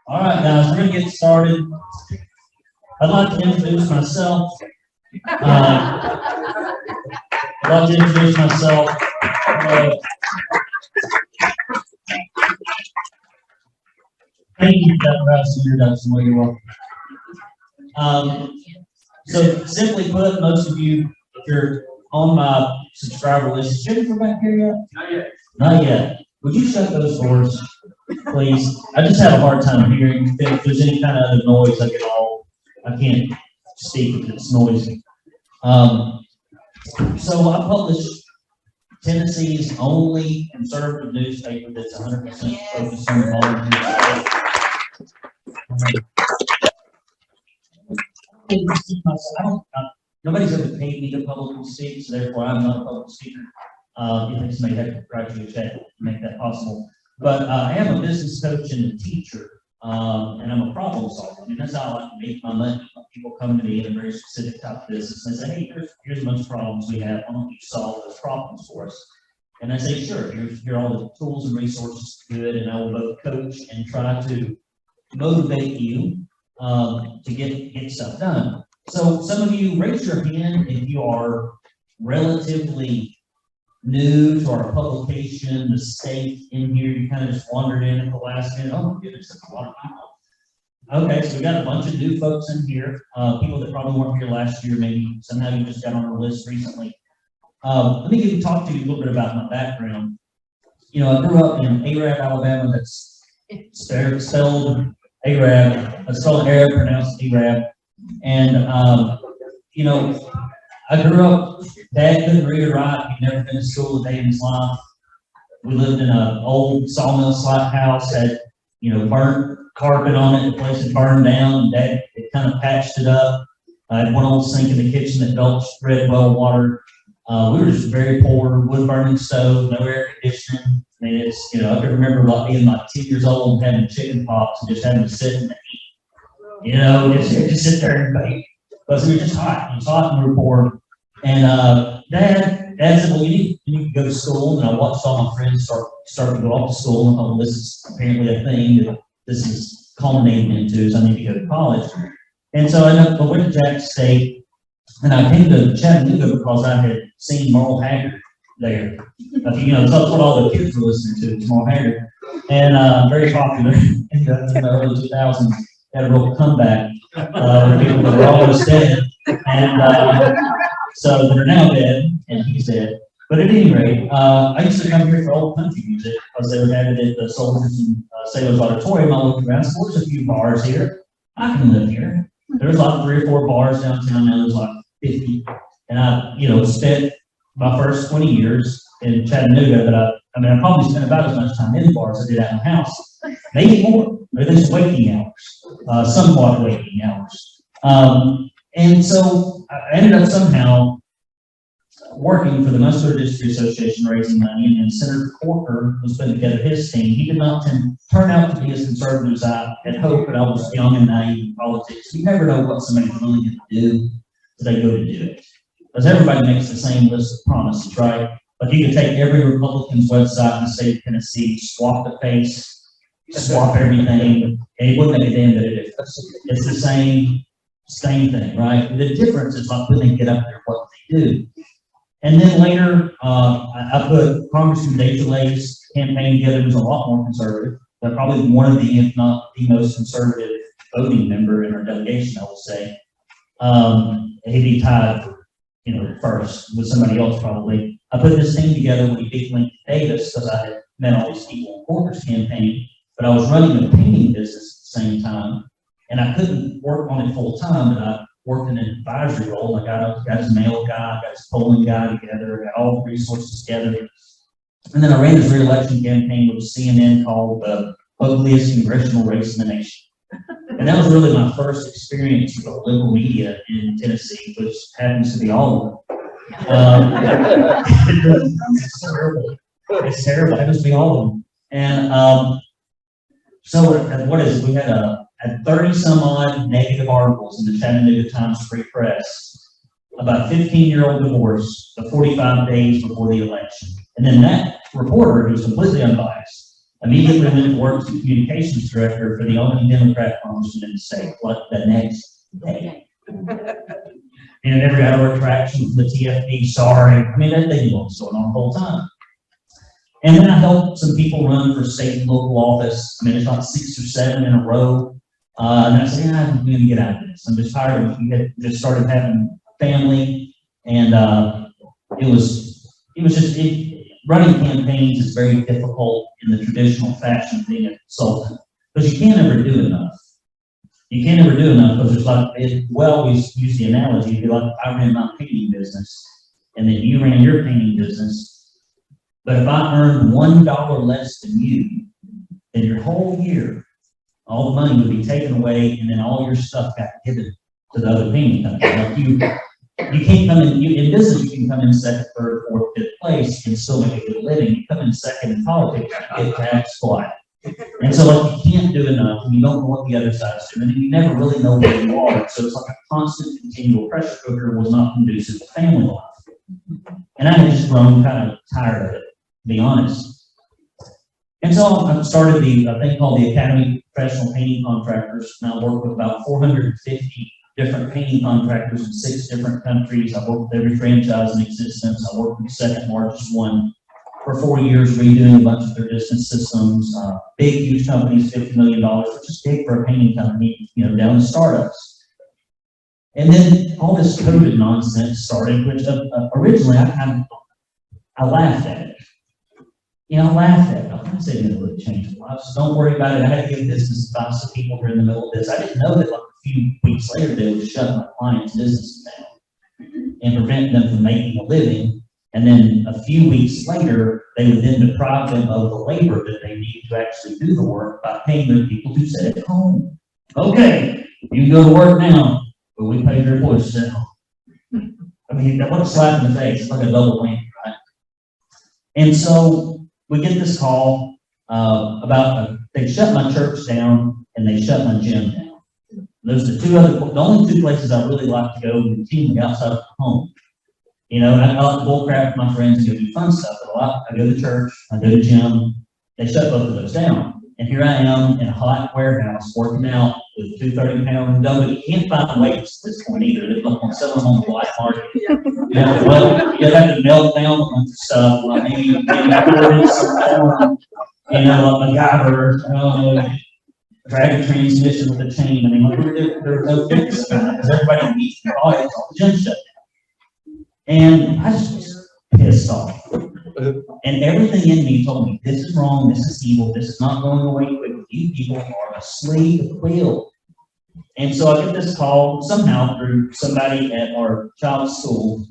All right, guys, we're going to get started. I'd like to introduce myself. Thank you for that last introduction. Well, you're welcome. So, simply put, most of you, if you're on my subscriber list, is Jennifer back here yet? Not yet. Not yet. Would you shut those doors, please? I just have a hard time hearing. If there's any kind of other noise, I can't speak if it's noisy. So I publish Tennessee's only conservative newspaper that's 100% focused on volunteers. Nobody's ever paid me to publicly speak, so therefore I'm not a public speaker. You think somebody had to write you a check to make that possible. But I am a business coach and a teacher, and I'm a problem solver. I mean, that's how I like to make my money. People come to me in a very specific type of business and they say, hey, here's a bunch of problems we have. Why don't you solve those problems for us? And I say, sure, here are all the tools and resources to do it, and I will both coach and try to motivate you to get stuff done. So some of you, raise your hand if you are relatively new to our publication, the state in here. You kind of just wandered in at the last minute. Oh my goodness, that's a lot of people. Okay, so we got a bunch of new folks in here, people that probably weren't here last year, maybe somehow you just got on our list recently. Let me talk to you a little bit about my background. You know, I grew up in Arab, Alabama. That's spelled Arab. It's spelled Arab, pronounced Arab. And, you know, I grew up, Dad couldn't read or write. He'd never been to school a day in his life. We lived in an old sawmill slot house, had, you know, burnt carpet on it. The place had burned down, and Dad had kind of patched it up. I had one old sink in the kitchen that belched red well water. We were just very poor, wood burning stove, no air conditioning. I mean, it's, you know, I can remember being like 10 years old and having chicken pox and just having to sit and eat. You know, just sit there and bake. Because we were just hot. It was hot and we were poor. And Dad said, well, you need to go to school. And I watched all my friends start to go off to school. And I thought, well, this is apparently a thing that this is culminating into, so I need to go to college. And so I went to Jackson State. And I came to Chattanooga because I had seen Merle Haggard there. You know, that's what all the kids were listening to, Merle Haggard. And very popular in the early 2000s. Had a real comeback. People that were almost dead. And so they're now dead, and he's dead. But at any rate, I used to come here for old country music because they were having it at the Soldiers and Sailors Auditorium. I looked around, so there's a few bars here. I can live here. There's like 3 or 4 bars downtown. Now there's like 50. And I, you know, spent my first 20 years in Chattanooga, but I probably spent about as much time in bars as I did at my house. Maybe more. Maybe there's waking hours, somewhat waking hours. And so I ended up somehow working for the Muscular Dystrophy Association, raising money, and Senator Corker was putting together his team. He did not turn out to be as conservative as I had hoped, but I was young and naive in politics. You never know what somebody's really going to do until they go to do it. Because everybody makes the same list of promises, right? Like you can take every Republican's website in the state of Tennessee, swap the face, swap everything, and it wouldn't make a damn bit of difference. It's the same thing, right? The difference is like when they get up there, what they do. And then later, I put Congressman Dave DeLay's campaign together. It was a lot more conservative, but probably one of the, if not the most conservative voting member in our delegation, I will say. He'd be tied for, you know, first with somebody else probably. I put this team together when he beat Lincoln Davis because I had met all these people in Corker's campaign, but I was running a painting business at the same time, and I couldn't work on it full time, but I worked in an advisory role. I got his mail guy, got his polling guy together, got all the resources together. And then I ran this re-election campaign with CNN called the Ugliest Congressional Race in the Nation. And that was really my first experience with the liberal media in Tennessee, which happens to be all of them. It's terrible. It's terrible. It happens to be all of them. And so what is it? We had 30 some odd negative articles in the Chattanooga Times Free Press about a 15-year-old divorce 45 days before the election. And then that reporter, who's completely unbiased, Immediately went to work as the communications director for the only Democrat congressman in the state, like the next day. And every hour attraction from the TFP, sorry. I mean, they knew what was going on the whole time. And then I helped some people run for state and local office. I mean, it's like 6 or 7 in a row. And I said, yeah, I'm going to get out of this. I'm just tired of it. We had just started having a family, and running campaigns is very difficult in the traditional fashion of being a consultant, because you can't ever do enough. You can't ever do enough, because it's like, we always use the analogy, it'd be like if I ran my painting business, and then you ran your painting business, but if I earned $1 less than you, then your whole year, all the money would be taken away, and then all your stuff got given to the other painting company. Like you can't come in business, you can come in second, third, fourth, fifth place and still make a good living. You come in second in politics, you get taxed flat. And so like you can't do enough, and you don't know what the other side's doing, and you never really know where you are. So it's like a constant, continual pressure cooker was not conducive to family life. And I had just grown kind of tired of it, to be honest. And so I started a thing called the Academy of Professional Painting Contractors, and I work with about 450 different painting contractors in 6 different countries. I worked with every franchise in existence. I worked with the second largest one for 4 years, redoing a bunch of their business systems. Big, huge companies, $50 million, which is big for a painting company, down to startups. And then all this COVID nonsense started, which originally I laughed at it. I laughed at it. I said it really changed lives. So don't worry about it. I had to give business advice to people who are in the middle of this. I didn't know that like a few weeks later they would shut my clients' businesses down and prevent them from making a living. And then a few weeks later, they would then deprive them of the labor that they need to actually do the work by paying their people to sit at home. Okay, you can go to work now, but we pay your employees to sit at home. I mean, what a slap in the face. It's like a double whammy, right? And so we get this call about they shut my church down and they shut my gym down. Those are the only 2 places I really like to go routinely outside of home. I like to bullcrap with my friends and go do fun stuff. But I go to church, I go to gym. They shut both of those down. And here I am in a hot warehouse working out with 2 30-pound dumbbells. You can't find weights at this point either. They're going to sell them on the black market. You have to melt down a bunch of stuff. Like maybe like MacGyver, drag a transmission with a chain. I mean, there's no fitness because everybody needs their bodies. All the gym shut down. And I just was pissed off. And everything in me told me, this is wrong, this is evil, this is not going away quickly. You people are asleep at the wheel. And so I get this call somehow through somebody at our child's school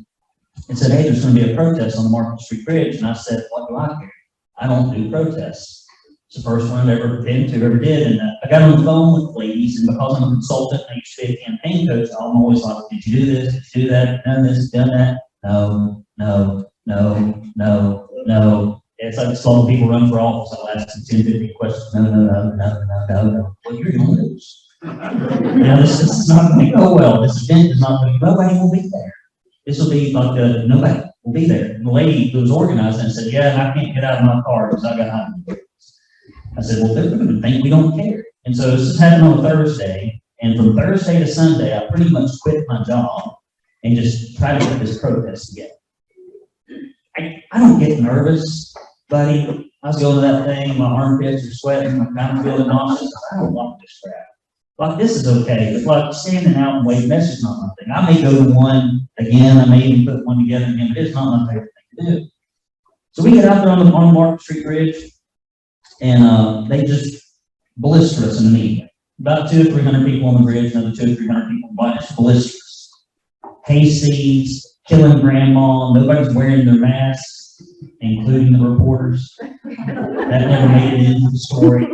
and said, hey, there's going to be a protest on the Market Street Bridge. And I said, what do I care? I don't do protests. It's the first one I've ever been to, ever did. And I got on the phone with ladies, and because I'm a consultant, I used to be a campaign coach, I'm always like, did you do this? Did you do that? Done this? Done that? No, no, no, no, no. It's like slow people run for office. I'll ask them 10, 15 questions. No, no, no, no, no, no, no. Well, you're going to lose. This is not going to go well. This event is not going to, nobody will be there. This will be like nobody will be there. And the lady who was organizing it said, yeah, I can't get out of my car because I got hot. I said, well, they're going to think we don't care. And so this is happening on a Thursday. And from Thursday to Sunday, I pretty much quit my job and just try to get this protest together. I don't get nervous, buddy. I was going to that thing, my armpits are sweating, I'm kind of feeling nauseous. I don't like this crap. Like, this is okay, but like standing out and waiting, that's just not my thing. I may go to one again, I may even put one together again, but it's not my favorite thing to do. So we get out there on the Market Street Bridge, and they just blister us in the media. About 200 or 300 people on the bridge, another 200 or 300 people, but it's blisters. Hayseeds, killing grandma, nobody's wearing their masks, including the reporters. That never made it into the story.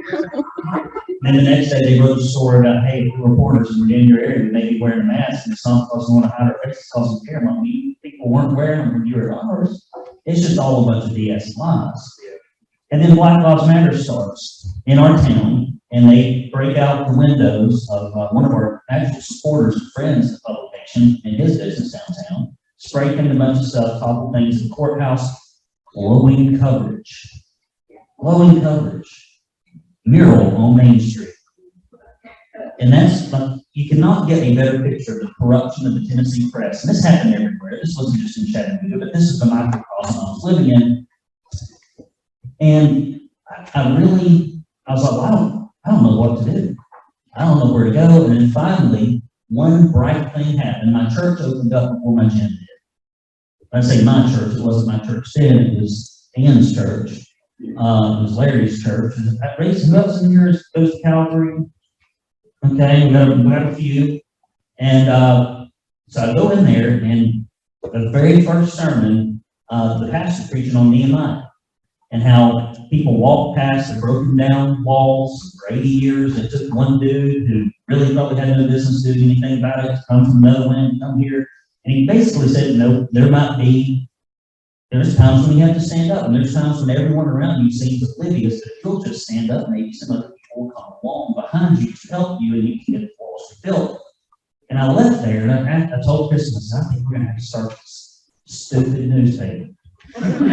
Then the next day they wrote a story about, hey, the reporters in your area may be wearing a mask, and it's not because they want to hide our faces, because they care. Like, people weren't wearing them when you were at ours. It's just all a bunch of BS and lies. And then Black Lives Matter starts in our town, and they break out the windows of one of our actual supporters and friends at the publication in his business downtown, spray paint a bunch of stuff, topple things in the courthouse, glowing coverage. Glowing coverage. mural on Main Street. And that's, you cannot get a better picture of the corruption of the Tennessee press. And this happened everywhere. This wasn't just in Chattanooga, but this is the microcosm I was living in. And I was like, well, I don't know what to do. I don't know where to go. And then finally, one bright thing happened. My church opened up before my gym did. When I say my church, it wasn't my church then, it was Dan's church. It was Larry's church. Race, who else in here goes to Calvary? Okay, we got a few. And so I go in there, and the very first sermon, the pastor preaching on Nehemiah and how people walked past the broken down walls for 80 years. It took one dude who really probably had no business doing anything about it to come from another land, come here. And he basically said, no, there's times when you have to stand up, and there's times when everyone around you seems oblivious, but if you'll just stand up, maybe some other people will come along behind you to help you, and you can get the walls rebuilt. And I left there, and I told Christmas, I think we're going to have to start this stupid newspaper. We're going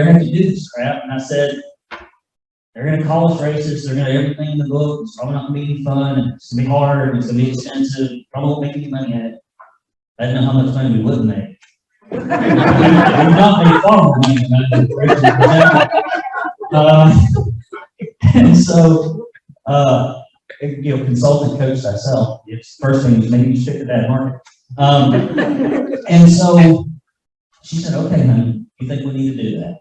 to have to do this crap. And I said, they're going to call us racist. They're going to have everything in the book. It's probably not going to be any fun. And it's going to be hard. And it's going to be expensive. Probably won't make any money at it. I didn't know how much money we would make. We not make far more money than and so, consultant coach thyself. It's first thing is maybe you stick to that market. And so she said, okay, honey, you think we need to do that?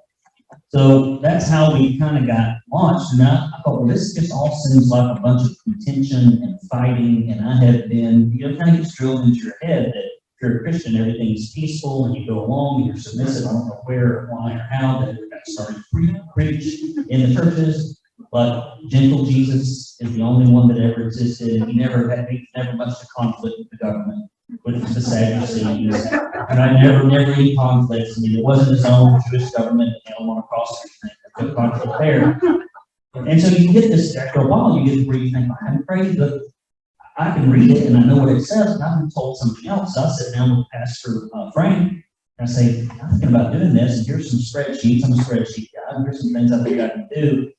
So that's how we kind of got launched. And I thought, well, this just all seems like a bunch of contention and fighting. And I have been, kind of gets drilled into your head that if you're a Christian, everything is peaceful and you go along and you're submissive. I don't know where or why or how that got started to preach in the churches. But gentle Jesus is the only one that ever existed, and he never much of conflict with the government, with the Sadducees. And I never any conflicts. I mean, it wasn't his own Jewish government that held him on a cross or anything. There's no conflict there. And so you get this, after a while, you get where you think, I haven't prayed, but I can read it and I know what it says, and I've been told something else. So I sit down with Pastor Frank, and I say, I'm thinking about doing this, and here's some spreadsheets. I'm a spreadsheet guy, and here's some things I think I can do.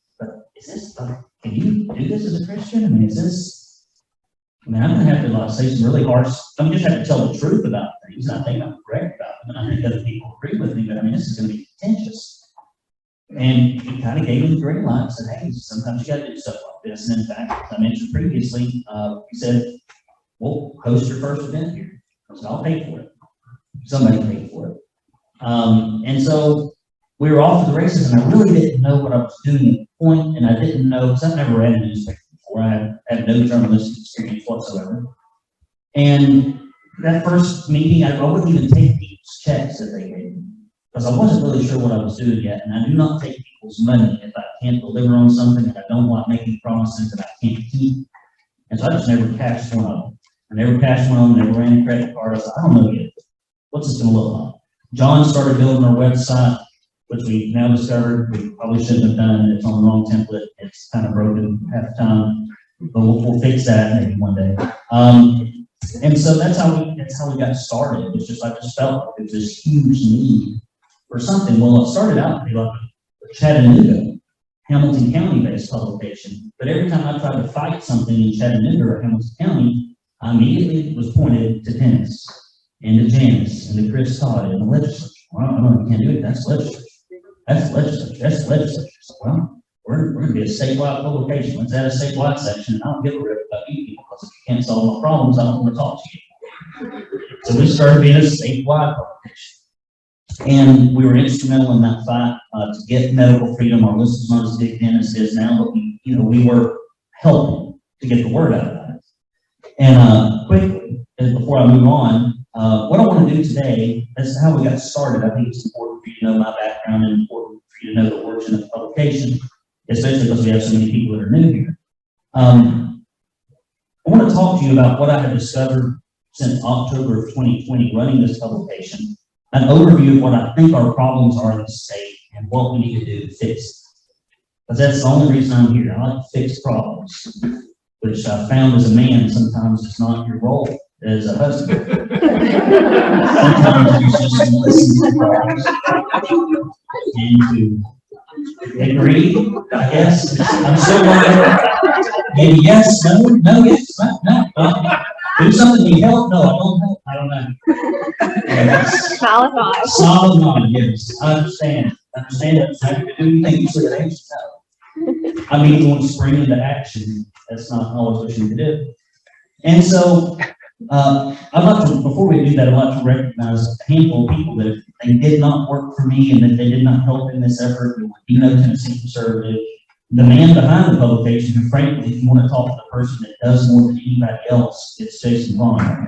Is this, can you do this as a Christian? I mean, I'm going to have to say some really harsh, I'm just have to tell the truth about things. And I think I'm correct about them, and I think other people agree with me, but I mean, this is going to be contentious. And he kind of gave me the green light and said, hey, sometimes you got to do stuff like this. And in fact, as I mentioned previously, he said, well, host your first event here. I said, I'll pay for it. Somebody paid for it. And so we were off to the races, and I really didn't know what I was doing at the point, and I didn't know, because I've never read a newspaper before. I had no journalistic experience whatsoever. And that first meeting, I wouldn't even take people's checks that they gave me, because I wasn't really sure what I was doing yet, and I do not take people's money if I can't deliver on something, and I don't like making promises that I can't keep. And so I just never cashed one of them. I never cashed one of them, never ran a credit card. I said, I don't know yet. What's this going to look like? John started building our website, which we've now discovered we probably shouldn't have done. It's on the wrong template. It's kind of broken half the time, but we'll fix that maybe one day. And so that's how we got started. It's just, I just felt like there was this huge need for something. Well, it started out to be like a Chattanooga, Hamilton County-based publication, but every time I tried to fight something in Chattanooga or Hamilton County, I immediately was pointed to Dennis and to Janice and to Chris Todd and the legislature. Well, I don't know, you can't do it. That's legislature. That's legislature. That's legislature. So, well, we're going to be a statewide publication. Let's add a statewide section, and I don't give a rip about you people, because if you can't solve my problems, I don't want to talk to you. So we started being a statewide publication. And we were instrumental in that fight to get medical freedom. Our list is not as big then as it is now, but we were helping to get the word out about it. And quickly, before I move on, what I want to do today, that's how we got started. I think it's important for you to know my background and important for you to know the origin of the publication, especially because we have so many people that are new here. I want to talk to you about what I have discovered since October of 2020 running this publication, an overview of what I think our problems are in the state and what we need to do to fix it. Because that's the only reason I'm here. I like to fix problems, which I found as a man sometimes is not your role. as a husband. Sometimes you just listen to problems and to agree, I guess. I'm still wondering. Maybe yes, no, yes, no. Do something to help? No, I don't help. I don't know. Yeah, Solid nod. solid nod, yes. I understand. I understand that. I do anything you say that ain't so. I mean, you want to spring into action. That's not always what you do. And so, I'd like to, before we do that, I'd like to recognize a handful of people that if they did not work for me and that they did not help in this effort, there would be no Tennessee Conservative. The man behind the publication, who frankly, if you want to talk to the person that does more than anybody else, it's Jason Vaughn.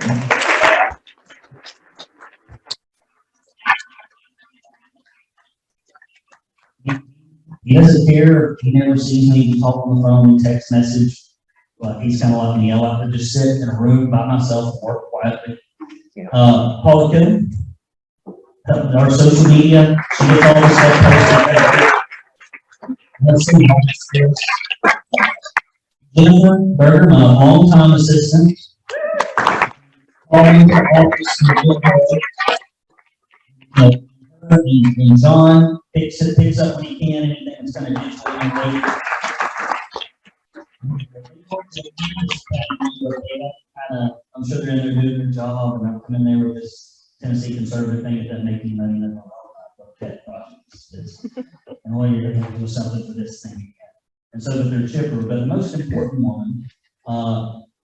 He doesn't care. He never sees me. He talk on the phone, text message. He's kind of like me. I like to just sit in a room by myself and work quietly. Paula Kitten, our social media, she gets all this stuff posted. Let's see. Jennifer Berger, my longtime assistant. And John picks up when he can, anything that's kind of digitally I'm sure they're in there doing their job, and I'm coming there with this Tennessee Conservative thing. It doesn't make any money. Nothing about pet projects. And all you're going to do something for this thing. And so that they're chipper. But the most important one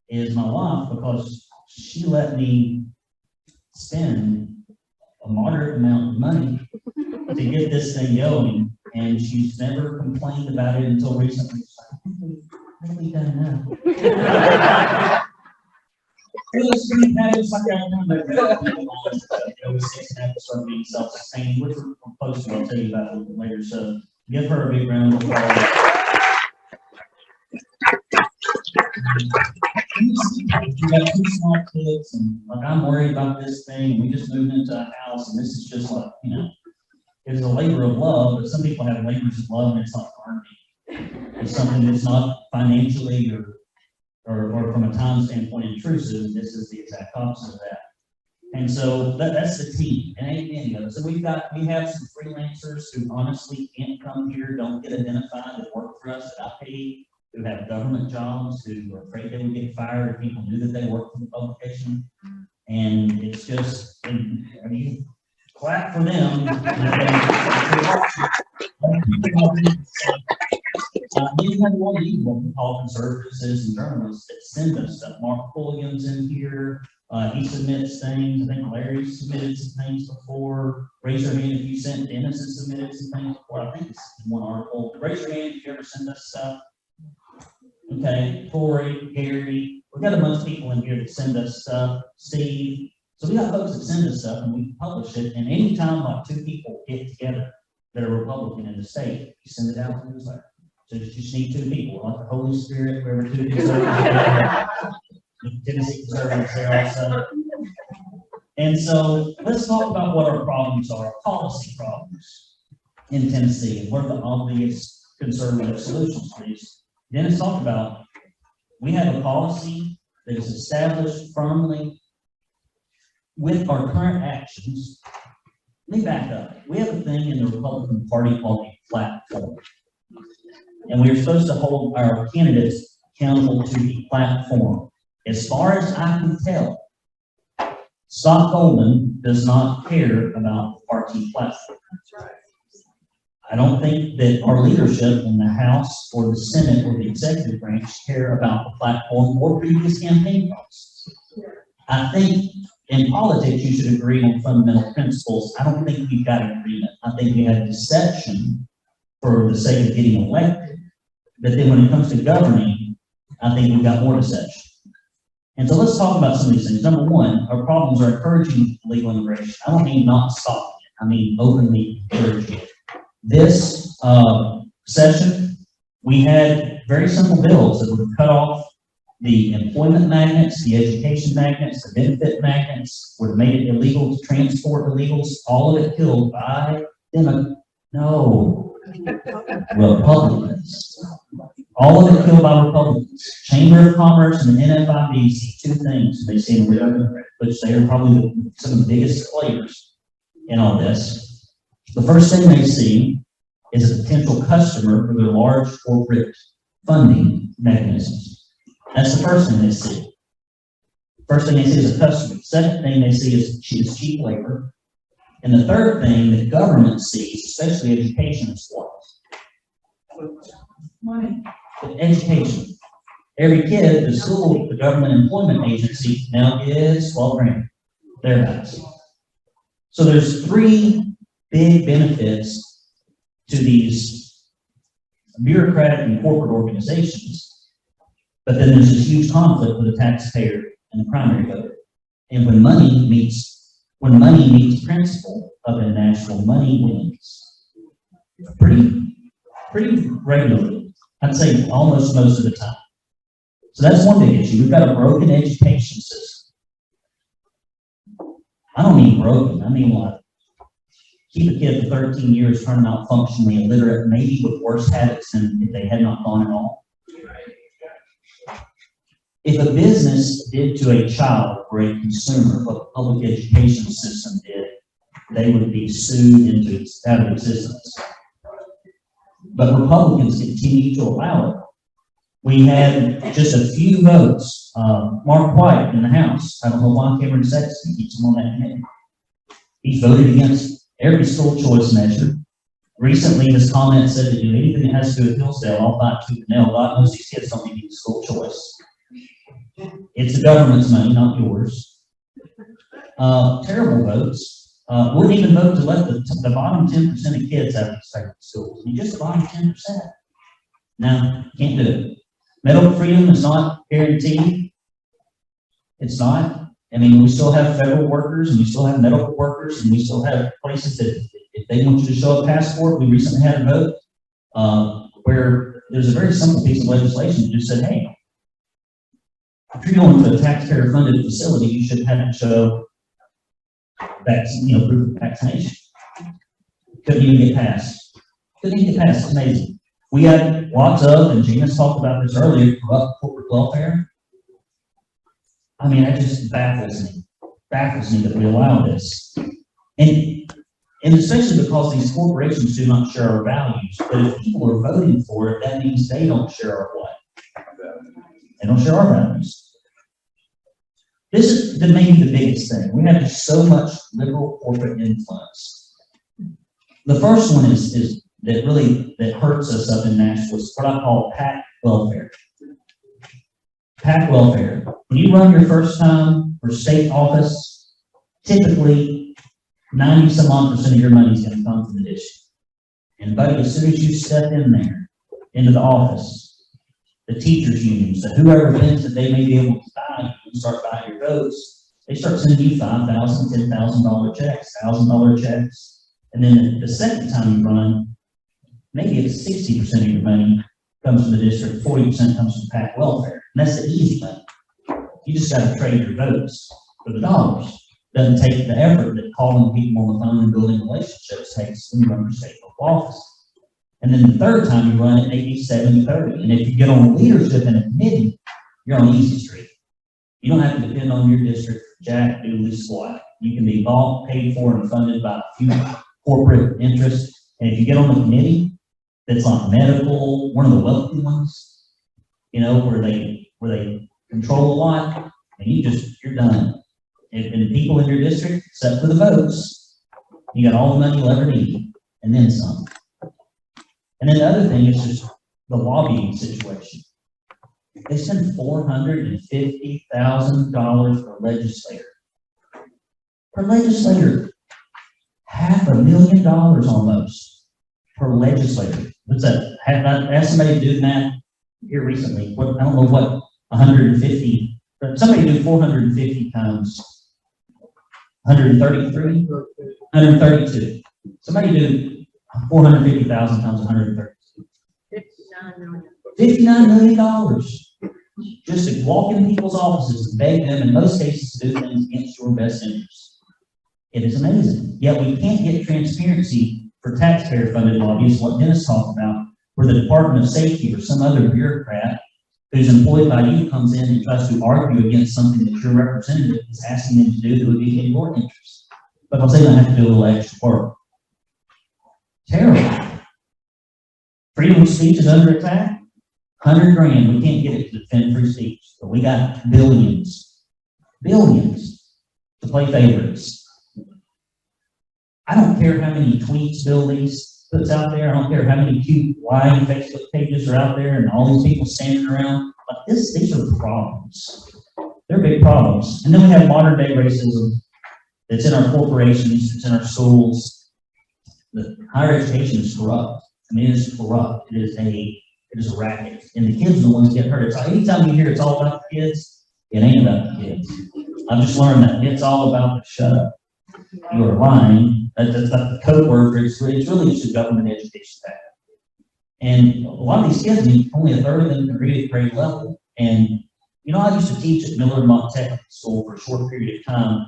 is my wife, because she let me spend a moderate amount of money to get this thing going, and she's never complained about it until recently. She's like, what have we done now? It's like I was 6 start being self-sustaining, which we're close to. I'll tell you about a little bit later. So give her a big round of applause. We got 2 small kids, and like I'm worried about this thing, and we just moved into a house, and this is just like, you know, it's a labor of love, but some people have labors of love and it's not gardening. It's something that's not financially or from a time standpoint intrusive. This is the exact opposite of that. And so that's the team, and ain't many of us. So we have some freelancers who honestly can't come here, don't get identified, that work for us, that I pay, who have government jobs, who are afraid they would get fired if people knew that they worked for the publication. And it's just, I mean, clap for them. You have one of you, what we call conservative citizen journalists, that send us stuff. Mark Pulliam's in here. He submits things. I think Larry submitted some things before. Raise your hand if you sent. Dennis has submitted some things before. I think it's one article. Raise your hand if you ever send us stuff. Okay, Corey, Gary, we've got a bunch of people in here that send us stuff. Steve. So we got folks that send us stuff and we publish it. And anytime like 2 people get together that are Republican in the state, you send it out to the newsletter. So you just need 2 people, like the Holy Spirit, wherever 2 conservatives, Tennessee Conservatives there also. And so let's talk about what our problems are, policy problems in Tennessee, and what are the obvious conservative solutions to these. Dennis talked about, we have a policy that is established firmly with our current actions. Let me back up. We have a thing in the Republican Party called a platform. And we are supposed to hold our candidates accountable to the platform. As far as I can tell, Scott Golden does not care about the party platform. That's right. I don't think that our leadership in the House or the Senate or the executive branch care about the platform or previous campaign policies. I think in politics you should agree on fundamental principles. I don't think we've got agreement. I think we have deception for the sake of getting elected. But then when it comes to governing, I think we've got more deception. And so let's talk about some of these things. Number one, our problems are encouraging legal immigration. I don't mean not stopping it. I mean openly encouraging it. This session, we had very simple bills that would cut off the employment magnets, the education magnets, the benefit magnets, would have made it illegal to transport illegals, all of it killed by Republicans. All of it killed by Republicans. Chamber of Commerce and the NFIB see two things they see in the which they are probably some of the biggest players in all this. The first thing they see is a potential customer for their large corporate funding mechanisms. That's the first thing they see. First thing they see is a customer. Second thing they see is cheap labor. And the third thing that government sees, especially education, is what? Money. Education. Every kid, the school, the government employment agency now is 12 grand, thereabouts. So there's three big benefits to these bureaucratic and corporate organizations, but then there's this huge conflict with the taxpayer and the primary voter. And when money meets principle of a national, money wins. Pretty regularly. I'd say almost most of the time. So that's one big issue. We've got a broken education system. I don't mean broken, I mean like keep a kid for 13 years turning out functionally illiterate, maybe with worse habits than if they had not gone at all. If a business did to a child or a consumer what the public education system did, they would be sued out of existence. But Republicans continue to allow it. We had just a few votes. Mark White in the House, I don't know why Cameron Sexton keeps him on that committee. He's voted against every school choice measure. Recently, his comment said that anything that has to do with Hillsdale, I'll fight tooth and nail. God knows these kids don't need school choice. It's the government's money, not yours. Terrible votes. Wouldn't even vote to let the bottom 10% of kids out of these private schools. I mean, just the bottom 10%. No, can't do it. Medical freedom is not guaranteed. It's not. I mean, we still have federal workers, and we still have medical workers, and we still have places that if they want you to show a passport, we recently had a vote where there's a very simple piece of legislation that just said, hey, if you're going to a taxpayer-funded facility, you should have to show proof of vaccination. Couldn't even get passed. It's amazing. We had lots of, and Gina's talked about this earlier, corrupt corporate welfare. I mean, it just baffles me that we allow this. And especially because these corporations do not share our values. But if people are voting for it, that means they don't share our what? They don't share our values. This is maybe the biggest thing. We have so much liberal corporate influence. The first one is that hurts us up in Nashville is what I call PAC welfare. PAC welfare. When you run your first time for state office, typically 90-some-odd% of your money is going to come from the district. And buddy, as soon as you step in there, into the office, the teachers' unions, so whoever thinks that they may be able to buy you and start buying your votes, they start sending you $5,000, $10,000 checks, $1,000 checks. And then the second time you run, maybe it's 60% of your money comes from the district, 40% comes from PAC welfare. And that's the easy money. You just got to trade your votes for the dollars. Doesn't take the effort that calling people on the phone and building relationships takes when you run for state local office. And then the third time you run it, maybe 70-30. And if you get on leadership in a committee, you're on easy street. You don't have to depend on your district for jack, doodly squat. You can be bought, paid for, and funded by a few corporate interests. And if you get on the committee, that's like medical, one of the wealthy ones, where they control a lot, and you're done. And people in your district, except for the votes, you got all the money you'll ever need, and then some. And then the other thing is just the lobbying situation. They spend $450,000 per legislator. $500,000 almost per legislator. What's that? I asked somebody to do that here recently. I don't know what 150, but somebody do 450 times 133, 132. Somebody do 450,000 times 132. $59 million. Just to walk in people's offices and beg them, in most cases, to do things against your best interests. It is amazing. Yet we can't get transparency for taxpayer-funded lobbyists, what Dennis talked about, where the Department of Safety or some other bureaucrat who's employed by you comes in and tries to argue against something that your representative is asking them to do that would be in your interest, because they don't have to do a little extra work. Terrible. Freedom of speech is under attack. 100 grand, we can't get it to defend free speech, but we got billions to play favorites. I don't care how many tweets Bill Lee puts out there. I don't care how many cute lying Facebook pages are out there and all these people standing around. But these are problems. They're big problems. And then we have modern day racism that's in our corporations, it's in our schools. The higher education is corrupt. I mean, it's corrupt. It is a racket. And the kids are the ones that get hurt. It's like anytime you hear it's all about the kids, it ain't about the kids. I've just learned that it's all about the shut up. You are lying. That's not the code word for it. It's really just a government education pattern. And a lot of these kids, I mean, only a third of them can read at grade level. And, you know, I used to teach at Miller Technical School for a short period of time.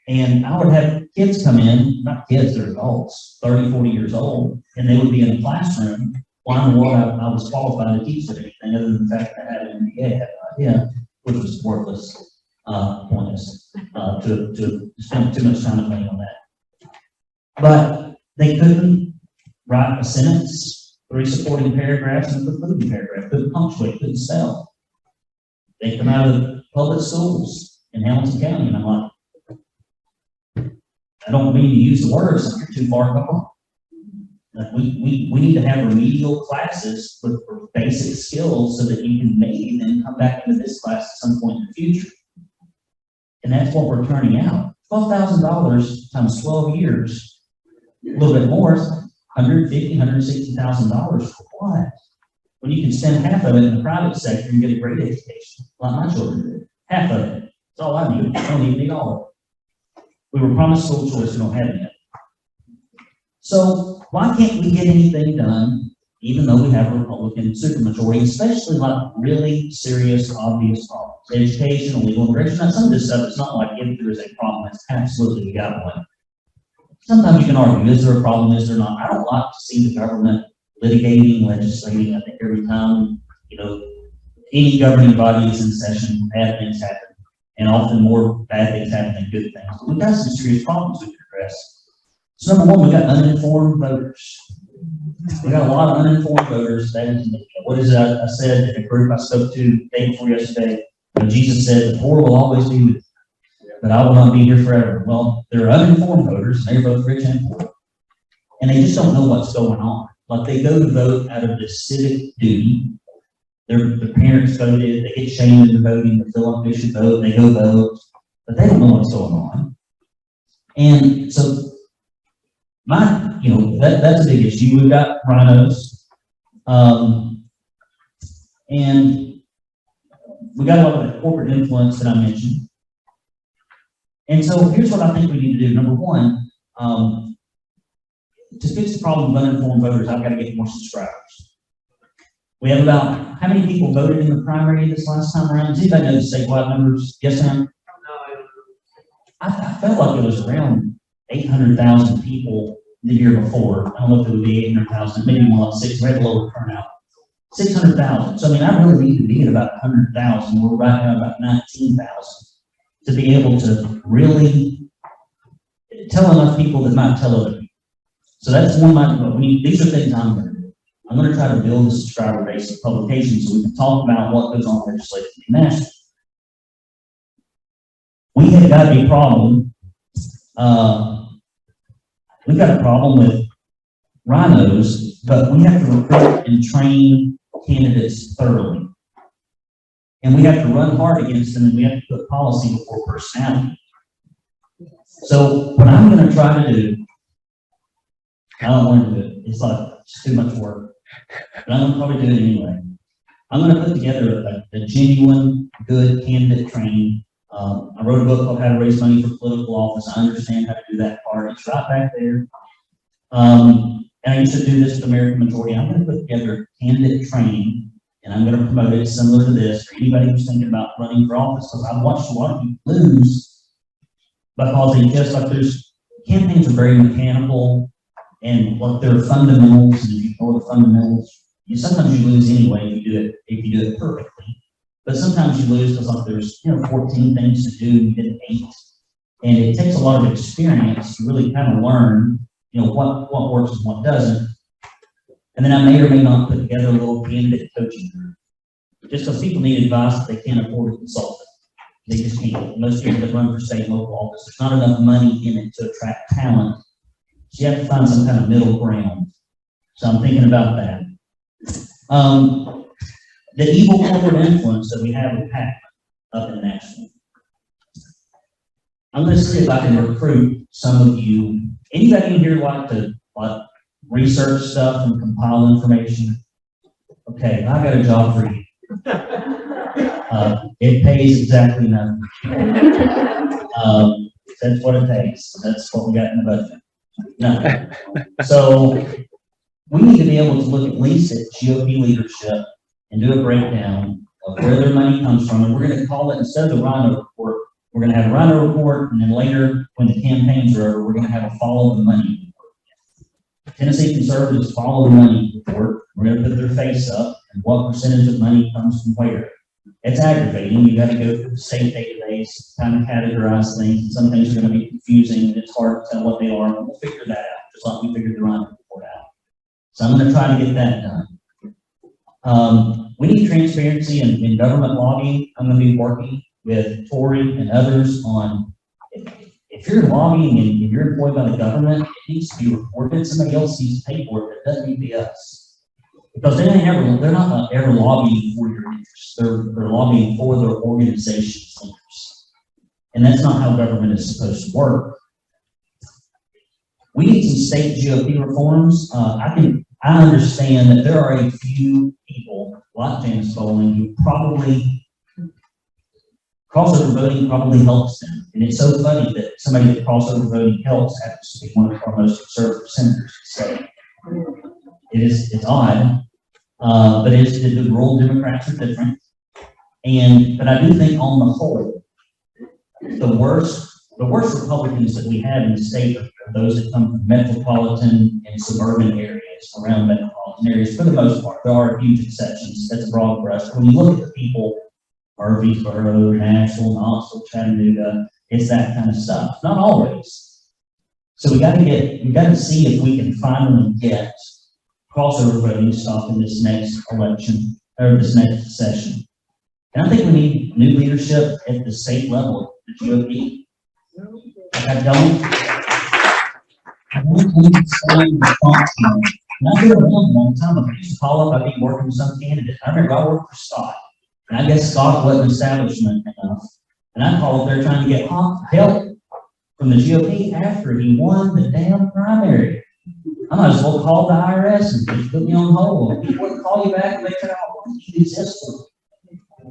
And I would have kids come in, not kids, they're adults, 30, 40 years old, and they would be in a classroom wondering what I was qualified to teach them anything other than the fact that I had an MBA, I had no idea, which was worthless, pointless, to spend too much time and money on that. But they couldn't write a sentence, 3 supporting paragraphs, and a concluding paragraph, couldn't punctuate, couldn't spell. They come out of public schools in Hamilton County, and I'm like, I don't mean to use the words, you're too far gone. Like we need to have remedial classes for basic skills so that you can maybe then come back into this class at some point in the future. And that's what we're turning out. $12,000 times 12 years, a little bit more, $150,000, $160,000 for what? When you can spend half of it in the private sector and get a great education, like my children did. Half of it. That's all I need. I don't even need all of it. We were promised school choice, we don't have it yet. So why can't we get anything done, even though we have a Republican supermajority, especially like really serious, obvious problems? Education, legal immigration. Now, some of this stuff, it's not like if there is a problem, it's absolutely we got one. Sometimes you can argue, is there a problem, is there not? I don't like to see the government litigating, legislating. I think every time, you know, any governing body is in session, bad things happen. And often more bad things happen than good things. But we've got some serious problems we can address. So number one, we got uninformed voters. We got a lot of uninformed voters. That is, what is it I said in a group I spoke to the day before yesterday? You know, Jesus said, the poor will always be with you, but I will not be here forever. Well, there are uninformed voters, and they're both rich and poor. And they just don't know what's going on. Like they go to vote out of this civic duty. Their parents voted, they get shamed into voting, they feel like they should vote, they go vote, but they don't know what's going on. And so, that's a big issue. We've got rhinos, and we got a lot of the corporate influence that I mentioned. And so here's what I think we need to do. Number one, to fix the problem of uninformed voters, I've got to get more subscribers. We have about, how many people voted in the primary this last time around? Does anybody know the statewide numbers? Yes, ma'am? I felt like it was around 800,000 people the year before. I don't know if it would be 800,000, maybe more like 6, we had a lower turnout. 600,000. So, I mean, I really need to be at about 100,000. We're right now about 19,000 to be able to really tell enough people that might tell other people. So that's one of my, these are things I'm going to do. I'm going to try to build a subscriber base of publications so we can talk about what goes on legislatively in Nashville. We have got a problem. We've got a problem with rhinos, but we have to recruit and train candidates thoroughly. And we have to run hard against them, and we have to put policy before personality. So what I'm going to try to do, I don't want to do it. It's like it's too much work. But I'm going to probably do it anyway. I'm going to put together a genuine, good candidate training. I wrote a book called How to Raise Money for Political Office. I understand how to do that part. It's right back there. And I used to do this with American Majority. I'm going to put together candidate training, and I'm going to promote it similar to this for anybody who's thinking about running for office, because I've watched a lot of people lose because they just like there's campaigns are very mechanical and what their fundamentals, and if you know the fundamentals, sometimes you lose anyway if you do it perfectly. But sometimes you lose because like there's 14 things to do, you did 8. And it takes a lot of experience to really kind of learn, what works and what doesn't. And then I may or may not put together a little candidate coaching group. Just because people need advice that they can't afford a consultant. They just can't. Most people that run for state and local office, there's not enough money in it to attract talent. So you have to find some kind of middle ground. So I'm thinking about that. The evil corporate influence that we have in Pac up in Nashville. I'm going to see if I can recruit some of you. Anybody in here like to research stuff and compile information? Okay, I got a job for you. It pays exactly nothing. That's what it takes. That's what we got in the budget. No. So we need to be able to look at least at GOP leadership and do a breakdown of where their money comes from. And we're going to call it, instead of the Rhino report, we're going to have a Rhino report, and then later, when the campaigns are over, we're going to have a follow the money report. Tennessee Conservatives follow the money report. We're going to put their face up and what percentage of money comes from where. It's aggravating. You got to go through the state database, kind of categorize things, and some things are going to be confusing, and it's hard to tell what they are, and we'll figure that out, just like we figured the Rhino report out. So I'm going to try to get that done. We need transparency in government lobbying. I'm going to be working with Tori and others on, if you're lobbying and you're employed by the government, it needs to be reported. Somebody else needs to pay for it. It doesn't need to be us. Because they're not ever lobbying for your interests. They're lobbying for their organization's interests. And that's not how government is supposed to work. We need some state GOP reforms. I understand that there are a few people like James Bowling who probably crossover voting probably helps them. And it's so funny that somebody that crossover voting helps happens to be one of our most conservative senators. So it's odd, but the rural Democrats are different. But I do think on the whole, the worst Republicans that we have in the state are those that come from metropolitan and suburban areas, around metropolitan areas for the most part. There are huge exceptions. That's a broad brush. When you look at the people, Murfreesboro, Nashville, Knoxville, Chattanooga, it's that kind of stuff. Not always. So we got to see if we can finally get crossover voting stuff in this next election or this next session. And I think we need new leadership at the state level, the GOP. I don't need to stay responsible. And I've been around a long time. I used to call up, I'd be working with some candidate. I remember I worked for Scott. And I guess Scott wasn't establishment enough. And I called up there trying to get help from the GOP after he won the damn primary. I might as well call the IRS and just put me on hold. People wouldn't call you back and they said, "Oh, what do you exist for?"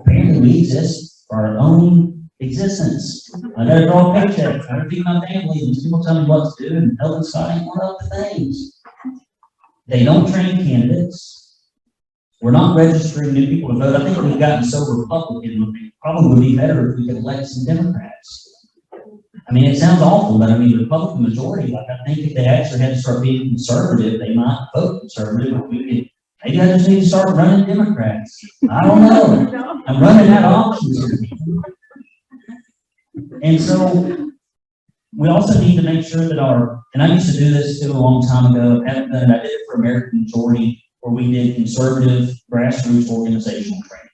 Apparently we exist for our own existence. I gotta draw a paycheck, I gotta feed my family, and people tell me what to do, and helping Scott ain't one of the things. They don't train candidates. We're not registering new people to vote. I think we've gotten so Republican, it probably would be better if we could elect some Democrats. I mean, it sounds awful, but I mean, the Republican majority, like I think if they actually had to start being conservative, they might vote conservative. Maybe I just need to start running Democrats. I don't know. I'm running out of options here. And so we also need to make sure that and I used to do this too a long time ago, I haven't done it, I did it for American Majority, where we did conservative grassroots organizational training.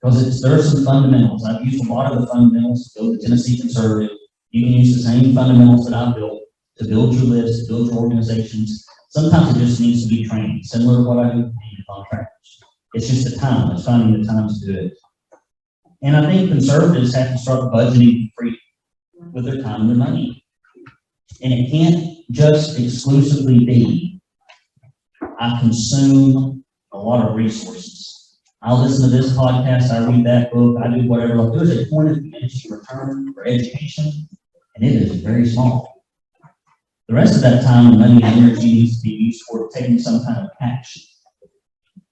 Because there are some fundamentals. I've used a lot of the fundamentals to build the Tennessee Conservative. You can use the same fundamentals that I built to build your list, to build your organizations. Sometimes it just needs to be trained, similar to what I do with the contractors. It's just the time, it's finding the time to do it. And I think conservatives have to start budgeting free with their time and their money. And it can't just exclusively be, I consume a lot of resources. I listen to this podcast, I read that book, I do whatever. Like, there's a point of diminishing return for education, and it is very small. The rest of that time and money and energy needs to be used for taking some kind of action,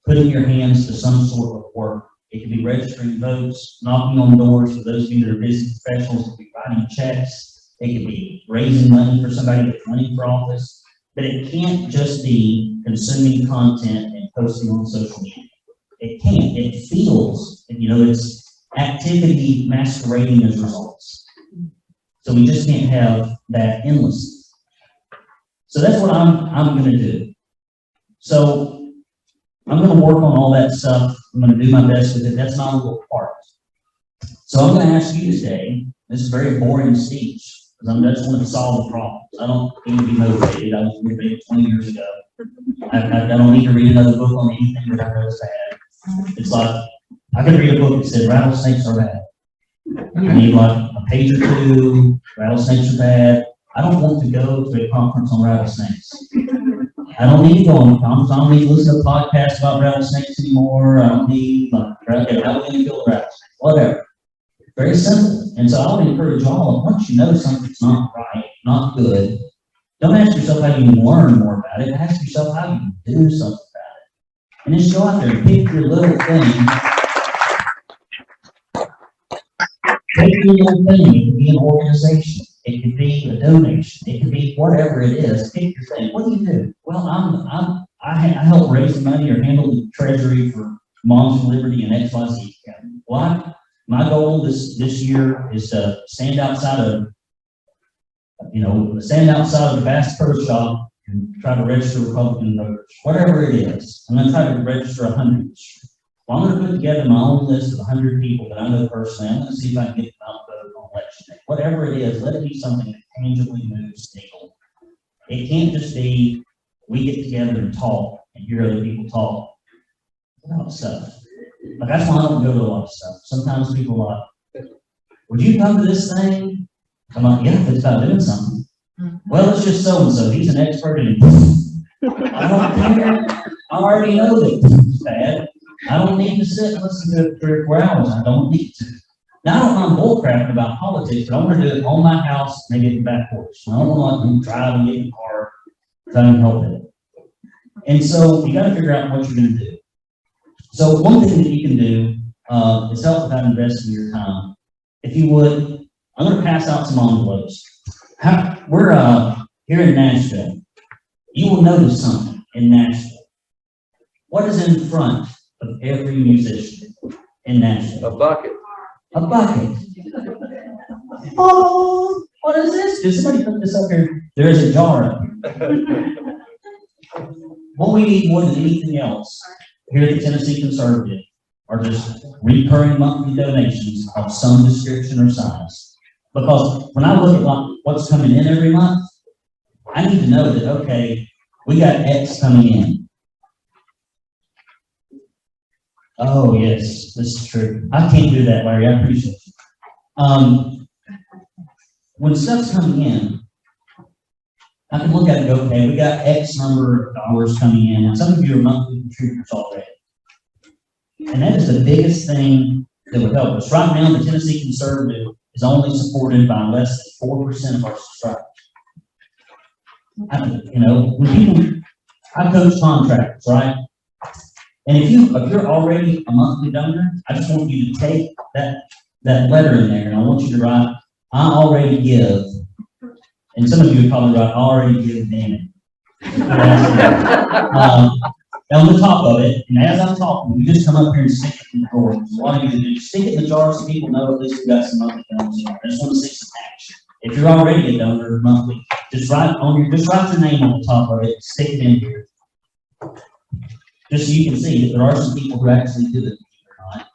putting your hands to some sort of work. It can be registering votes, knocking on doors for those of you that are business professionals. It could be writing checks. It could be raising money for somebody that's running for office. But it can't just be consuming content and posting on social media. It can't. It feels, it's activity masquerading as results. So we just can't have that endlessly. So that's what I'm going to do. So I'm going to work on all that stuff. I'm going to do my best with it. That's my little part. So I'm going to ask you today, this is a very boring speech, because I just want to solve the problems. I don't need to be motivated. I was motivated 20 years ago. I don't need to read another book on anything that I know is bad. It's like, I could read a book that said rattlesnakes are bad. I need like a page or two, rattlesnakes are bad. I don't want to go to a conference on rattlesnakes. I don't need to go on a conference. I don't need to listen to podcasts about rattlesnakes anymore. I don't need, how are we going to kill rattlesnakes? Whatever. Very simple. And so I would encourage all, once you know something's not right, not good, don't ask yourself how you can learn more about it. Ask yourself how you can do something about it. And just go out there and pick your little thing. Pick your little thing. It could be an organization. It could be a donation. It could be whatever it is. Pick your thing. What do you do? Well, I help raise the money or handle the treasury for Moms for Liberty and XYZ. Well, my goal this year is to stand outside of the Bass Pro Shop and try to register Republican voters, whatever it is. I'm going to try to register 100. Well, I'm going to put together my own list of 100 people that I know personally. I'm going to see if I can get them out vote on election day. Whatever it is, let it be something that tangibly moves people. It can't just be we get together and talk and hear other people talk about stuff. But that's why I don't go to a lot of stuff. Sometimes people are like, would you come to this thing? I'm like, yeah, if it's about doing something. Well, it's just so-and-so. He's an expert in I don't care. I already know that it's bad. I don't need to sit and listen to it 3 or 4 hours. I don't need to. Now, I don't mind bullcrapping about politics, but I want to do it on my house, maybe at the back porch. I don't want to drive and get in the car if I can help it. And so you got to figure out what you're going to do. So one thing that you can do is help without investing your time. If you would, I'm going to pass out some envelopes. We're here in Nashville. You will notice something in Nashville. What is in front of every musician in Nashville? A bucket. A bucket. Oh, what is this? Did somebody put this up here? There is a jar up here. What we need more than anything else here at the Tennessee Conservative are just recurring monthly donations of some description or size. Because when I look at what's coming in every month, I need to know that, okay, we got X coming in. Oh, yes, this is true. I can't do that, Larry. I appreciate it. When stuff's coming in, I can look at it and go, okay, we got X number of dollars coming in, and some of you are monthly contributors already. And that is the biggest thing that would help us. Right now, the Tennessee Conservative is only supported by less than 4% of our subscribers. I coach contractors, right? And if you're already a monthly donor, I just want you to take that letter in there, and I want you to write, I already give. And some of you would probably write, I already give, damn it. On the top of it, and as I'm talking, you just come up here and stick it in the drawer. What do you do? Stick it in the jar so people know at least we got some monthly donors. I just want to see some action. If you're already a donor monthly, just write your name on the top of it, stick it in here. Just so you can see that there are some people who actually do it or not.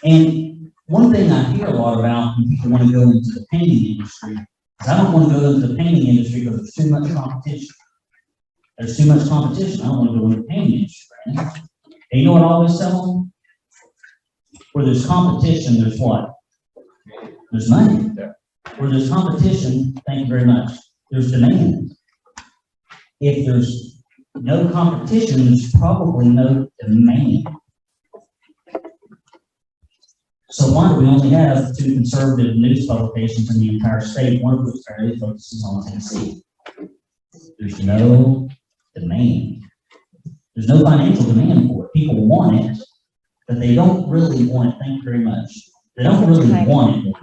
And one thing I hear a lot about when people want to go into the painting industry is I don't want to go into the painting industry because there's too much competition. There's too much competition. I don't want to go into the painting industry. And you know what I always tell them? Where there's competition, there's what? There's money. Where there's competition, thank you very much, there's demand. If there's no competition, there's probably no demand. So why do we only have 2 conservative news publications in the entire state, one of which fairly focuses on Tennessee? There's no demand. There's no financial demand for it. People want it, but they don't really want it. Thank you very much. They don't really want it.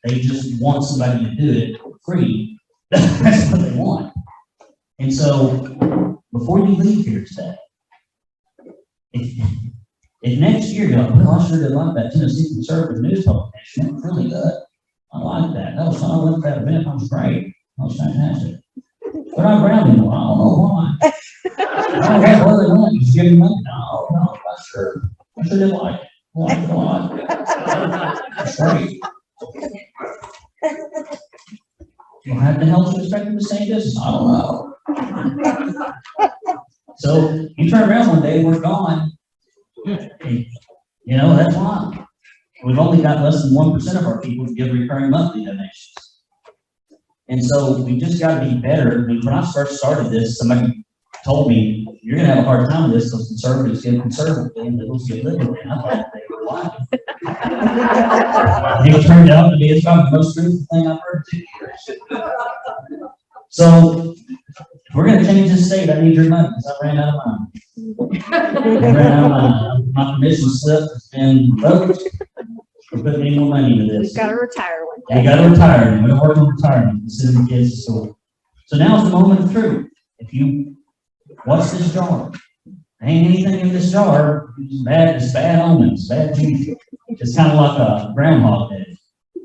They just want somebody to do it for free. That's what they want. And so, before you leave here today, if next year you're like, well, I sure did like that Tennessee Conservative news publication, it was really good. I like that. That was fun. I went to that event. That was great. That was fantastic. But I'm around him. I don't know why. I don't know whether they want to give him money. No, I'm not sure. I sure did like it. Like it a lot. That's great. Well, how the hell to expect him to say this? I don't know. So you turn around one day and we're gone. You know, that's why. We've only got less than 1% of our people to give recurring monthly donations. And so we just got to be better. I mean, when I first started this, somebody told me, you're going to have a hard time with this because conservatives give conservatively and liberals give liberally. And I thought they were lying. It turned out to be it's probably the most truthful thing I've heard in 2 years. So we're going to change this state. I need your money because I ran out of mine. I ran out of mine. My permission slip has been revoked. We're putting any more money into this. We've got to retire one day. We got to retire. We're going to work on retirement and send the kids to school. So now is the moment of truth. If you watch this jar, there ain't anything in this jar. It's bad omens, bad juju. It's kind of like a Groundhog Day.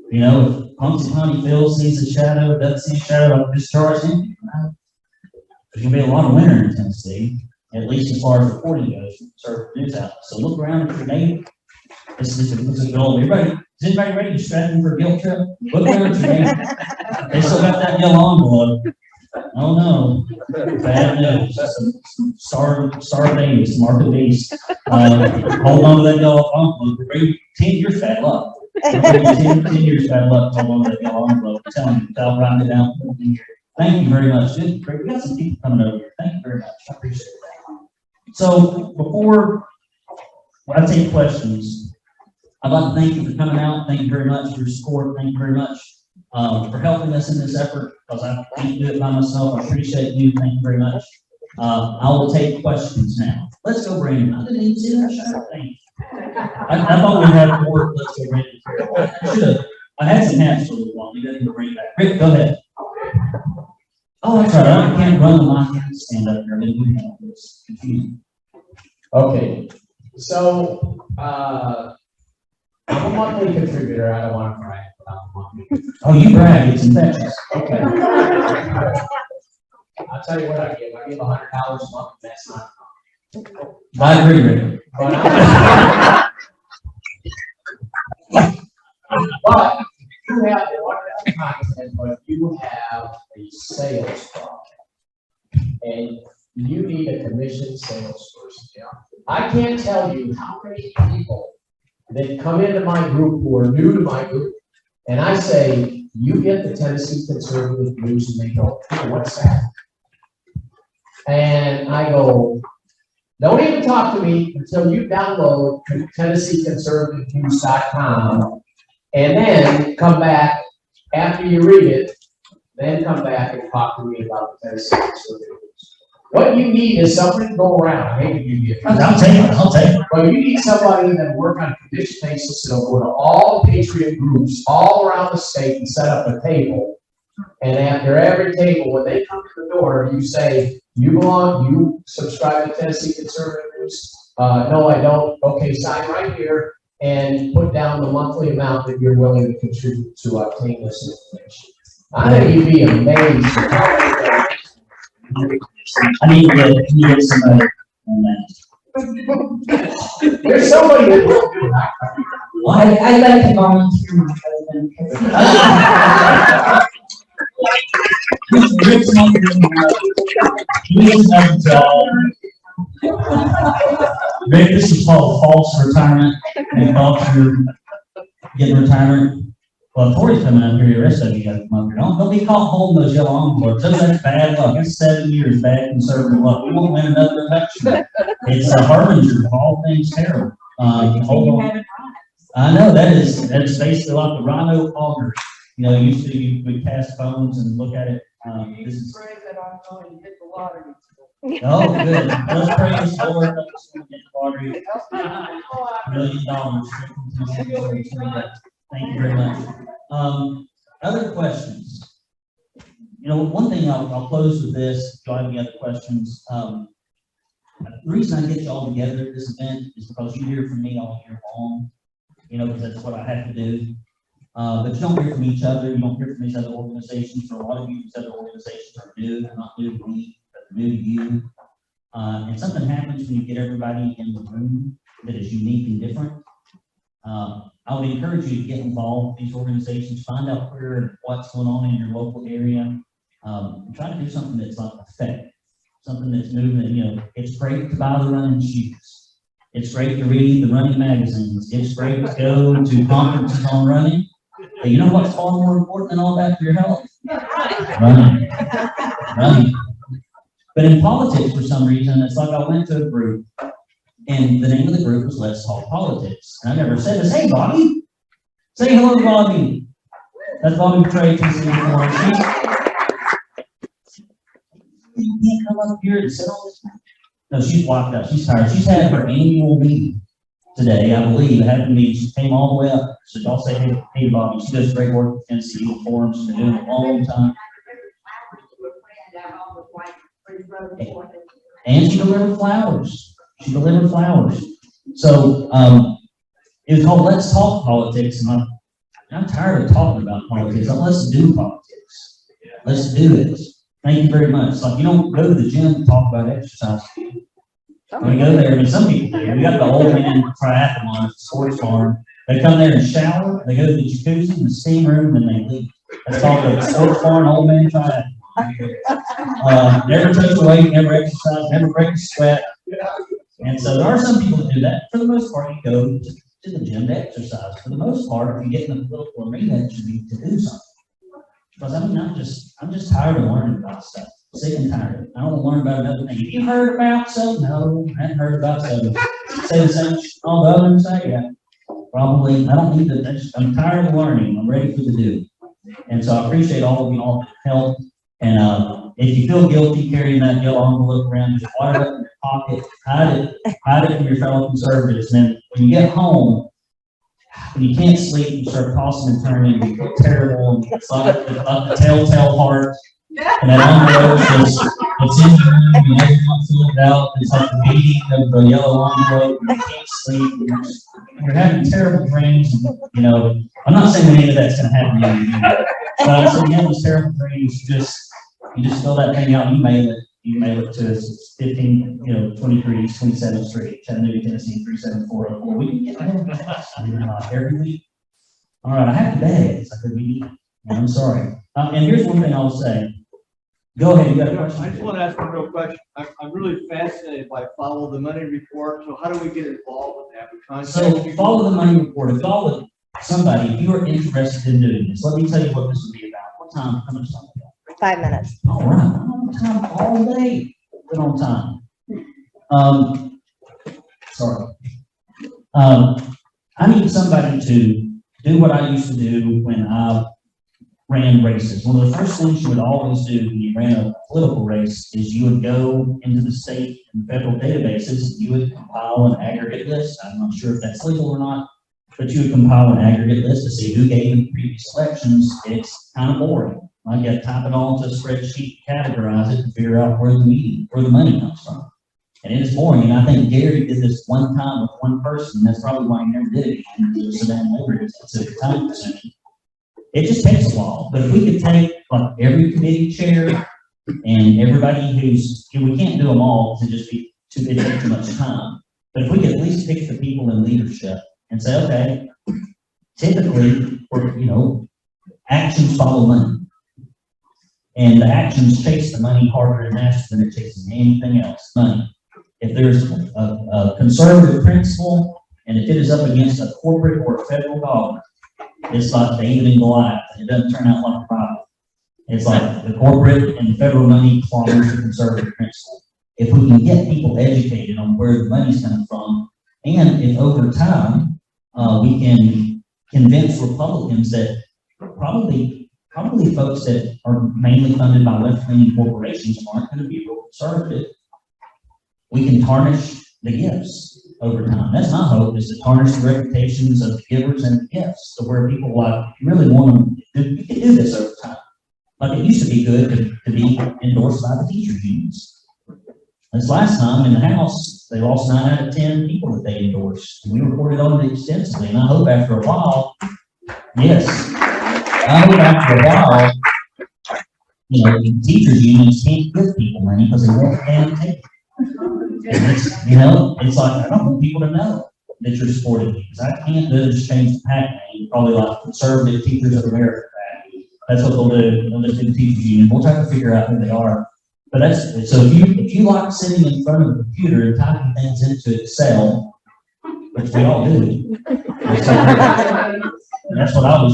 You know, if Punxsutawney Phil sees a shadow, doesn't see a shadow, this jar is empty. There's going to be a lot of winter in Tennessee, at least as far as reporting goes from conservative news outlets. So look around at your neighbor. This is a goal. Everybody, is anybody ready to strap in for a guilt trip? Look around at your neighbor. They still got that yellow envelope. Oh no, bad news. Star Davis, Market Beast. Hold on to that yellow envelope. Bring 10 years bad luck. 10 years bad luck. Hold on to that yellow envelope. I'm telling you, I'll write it down. Thank you very much. We got some people coming over here. Thank you very much. I appreciate that. So before I take questions, I'd like to thank you for coming out. Thank you very much for your support. Thank you very much for helping us in this effort, because I can't do it by myself. I appreciate you. Thank you very much. I will take questions now. Let's go, Brandon. I didn't even see that shot. Thank you. I thought we had more. Let's go, Brandon. I had some hats for a little while. You got to bring it back. Rick, go ahead. Oh, that's right. I can't run the mic and stand up here. It's confusing. Okay. So, I'm a monthly contributor. I don't want to brag, but I'm a monthly contributor. Oh, you brag. It's infectious. Okay. I'll tell you what I give. I give $100 a month. That's not enough. I agree, Rick. But you have the content, but you have a sales problem, and you need a commission salesperson. Yeah. I can't tell you how many people that come into my group who are new to my group, and I say, you get the Tennessee Conservative News, and they go, oh, what's that? And I go, don't even talk to me until you download TennesseeConservativeNews.com, and then come back after you read it, then come back and talk to me about the Tennessee Conservative News. What you need is somebody to go around. I hate to give you I'll take it. But you need somebody that will work on a commission basis that'll go to all the Patriot groups all around the state and set up a table. And after every table, when they come to the door, you say, you subscribe to Tennessee Conservative News? No, I don't. Okay, sign right here and put down the monthly amount that you're willing to contribute to obtain this information. I think you'd be amazed. I need to get somebody on that. There's somebody that will do that. Well, I like to volunteer my husband. Rick, this is called false retirement. And false you're getting retirement. Well, Tori's coming up here, the rest of you got to come up here. Don't be caught holding those yellow envelopes. That's bad luck. That's 7 years bad conservative luck. We won't win another election. It's a harbinger of all things terrible. Hold on. I know that's basically like the rhino auger. You know, usually you would pass phones and look at it. This is pray that I'm going to hit the lottery. oh good. Let's pray this Lord help us to get the lottery. $1 million. Thank you very much. Other questions? You know, one thing I'll close with this. Do I have any other questions? The reason I get you all together at this event is because you hear from me all year long, you know, because that's what I have to do. But you don't hear from each other, you don't hear from these other organizations. For a lot of you, these other organizations are new, they're not new to me, but they're new to you. And something happens when you get everybody in the room that is unique and different. I would encourage you to get involved with these organizations, find out what's going on in your local area, and try to do something that's like effective, something that's moving. You know, it's great to buy the running shoes. It's great to read the running magazines. It's great to go to conferences on running. But you know what's far more important than all that for your health? Running. Running. But in politics, for some reason, it's like I went to a group, and the name of the group was Let's Talk Politics. And I never said this, hey, Bobby. Say hello, Bobby. That's Bobby Trey. You can't come up here and sit on this. No, she's walked out. She's tired. She's had her annual meeting today, I believe. It happened to me. She came all the way up. So y'all say, hey, Bobby. She does great work with Tennessee Eagle Forum. She's been doing it a long time. And she delivered flowers. She delivered flowers. So it was called Let's Talk Politics. And I'm tired of talking about politics. Let's do politics. Let's do it. Thank you very much. Like, you don't go to the gym to talk about exercise. When we go there, I mean, some people do. We got the old man triathlon, sports farm. They come there and shower. They go to the jacuzzi, the steam room, and they leave. That's called the sports farm old man triathlon. Never touch weight, never exercise, never break a sweat. And so there are some people that do that. For the most part, you go to the gym to exercise. For the most part, if you get in the political arena, it should be to do something. Because I mean, I'm just tired of learning about stuff. Sick and tired. I don't want to learn about another thing. Have you heard about something? No, I haven't heard about something. Say the same all the other say, yeah. Probably, I don't need to, I'm tired of learning. I'm ready for the do. And so I appreciate all of you all that help. And if you feel guilty carrying that yellow envelope around, just wire it up in your pocket, hide it from your fellow conservatives. And then when you get home, when you can't sleep, you start tossing and turning, you feel terrible, and it's like the telltale heart. And that envelope is it's in your room, and everyone's filled out. It's like the meeting of the yellow envelope, and you can't sleep, and you're having terrible dreams. And, you know, I'm not saying any of that's going to happen to you, but I'm saying you have these terrible dreams. You just fill that thing out, and you mail it to us. It's 23 East 27th Street, Chattanooga, Tennessee 37404. We can get that every week. All right, I have to beg. I could be, I'm sorry. And here's one thing I'll say. Go ahead, you got a question? I just want to ask one real question. I'm really fascinated by Follow the Money report. So how do we get involved with that? So Follow the Money report. If y'all would, somebody, if you are interested in doing this, let me tell you what this would be about. What time? How much time? 5 minutes. All right, I'm on time all day. Good on time. Sorry. I need somebody to do what I used to do when I ran races. One of the first things you would always do when you ran a political race is you would go into the state and federal databases, and you would compile an aggregate list. I'm not sure if that's legal or not, but you would compile an aggregate list to see who gave in previous elections. It's kind of boring. I got to type it all into a spreadsheet, categorize it, and figure out where the money comes from. And it is boring. And I think Gary did this one time with one person. That's probably why he never did it. It was so damn laborious. It's a time consuming. It just takes a while. But if we could take like every committee chair and everybody we can't do them all to just be too much time. But if we could at least pick the people in leadership and say, okay, typically, actions follow money. And the actions chase the money harder in Nashville than it chases anything else, money. If there's a conservative principle, and if it is up against a corporate or a federal dollar, it's like David and Goliath. It doesn't turn out like the Bible. It's like the corporate and the federal money clobbers the conservative principle. If we can get people educated on where the money's coming from, and if over time we can convince Republicans that probably folks that are mainly funded by left-leaning corporations aren't going to be real conservative, we can tarnish the gifts over time. That's my hope, is to tarnish the reputations of the givers and the gifts, to where people really want them. You can do this over time. Like it used to be good to be endorsed by the teachers' unions. This last time in the House, they lost 9 out of 10 people that they endorsed. We reported on it extensively, and I hope after a while, yes, I hope after a while, you know, teachers unions can't give people money because they won't damn take it. It's, you know, it's like, I don't want people to know that you're supporting me, because I can't do is change the PAC name, probably like Conservative Teachers of America PAC. That's what they'll do. They'll just do the teachers union. We'll try to figure out who they are. But that's, so if you like sitting in front of a computer and typing things into Excel, which we all do, that's what I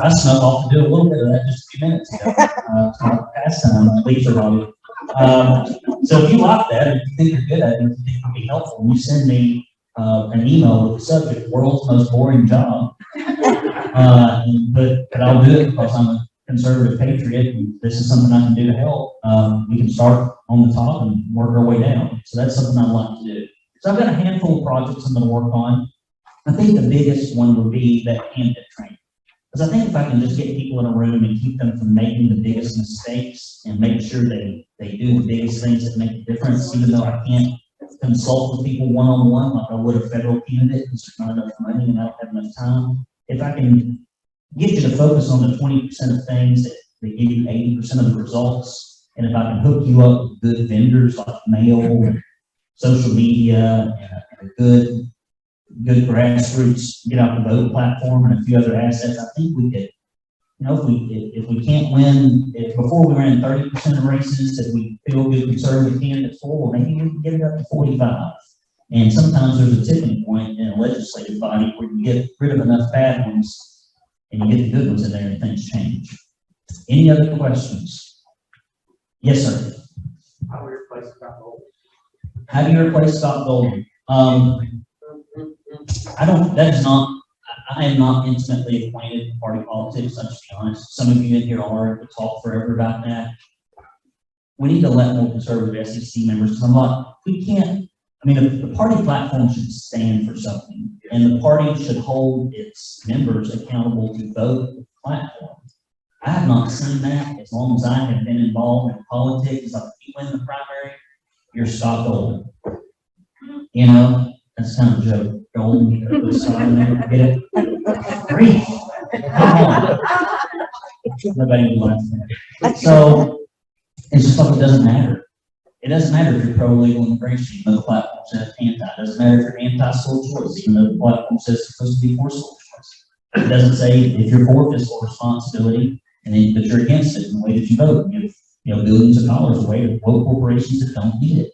snuck off to do a little bit of that just a few minutes ago. It's my pastime, leisure hobby. So if you like that, and if you think you're good at it, and if you think it'll be helpful, you send me an email with the subject, world's most boring job. But I'll do it because I'm a conservative patriot, and this is something I can do to help. We can start on the top and work our way down. So that's something I'd like to do. So I've got a handful of projects I'm going to work on. I think the biggest one would be that candidate training. Because I think if I can just get people in a room and keep them from making the biggest mistakes and make sure they do the biggest things that make a difference, even though I can't consult with people one-on-one like I would a federal candidate because there's not enough money and I don't have enough time. If I can get you to focus on the 20% of things that give you 80% of the results, and if I can hook you up with good vendors like mail and social media and a good grassroots get out the vote platform and a few other assets, I think we could, you know, if we can't win, if before we ran 30% of races that we feel good conservative candidates for, well, maybe we can get it up to 45. And sometimes there's a tipping point in a legislative body where you get rid of enough bad ones and you get the good ones in there and things change. Any other questions? Yes, sir. How do we replace Scott Gold? How do you replace Scott Golden? I am not intimately acquainted with party politics, I'll just be honest. Some of you in here are to talk forever about that. We need to let more conservative SEC members come up. We can't, I mean, the party platform should stand for something, and the party should hold its members accountable to vote with the platform. I have not seen that as long as I have been involved in politics. It's like, if you win the primary, you're Scott Golden. You know, that's kind of a joke. Golden, you gotta put a sign in there, get it? Grief. Come on. Nobody would like that. So, it's just like it doesn't matter. It doesn't matter if you're pro-legal immigration, even though the platform says anti. It doesn't matter if you're anti-school choice, even though the platform says it's supposed to be for school choice. It doesn't say if you're for fiscal responsibility, and then, but you're against it in the way that you vote. You give, billions of dollars away to quote corporations that don't need it.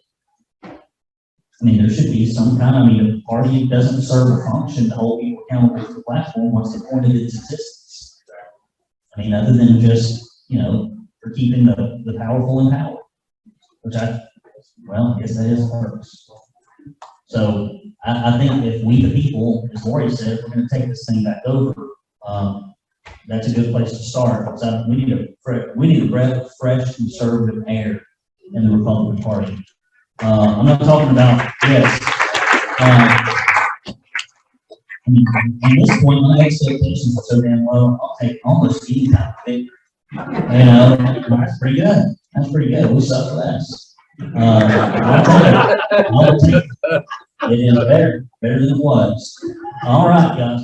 I mean, there should be some kind of, if the party doesn't serve a function to hold people accountable to the platform, what's the point of its existence? I mean, other than just, for keeping the powerful in power, which I guess that is a purpose. So I think if we, the people, as Lori said, we're going to take this thing back over, that's a good place to start. Because we need a breath of fresh conservative air in the Republican Party. I'm not talking about, yes. At this point, my expectations are so damn low, I'll take almost any kind of victory. That's pretty good. That's pretty good. We suck less. I'll take it. It is better than it was. All right, guys.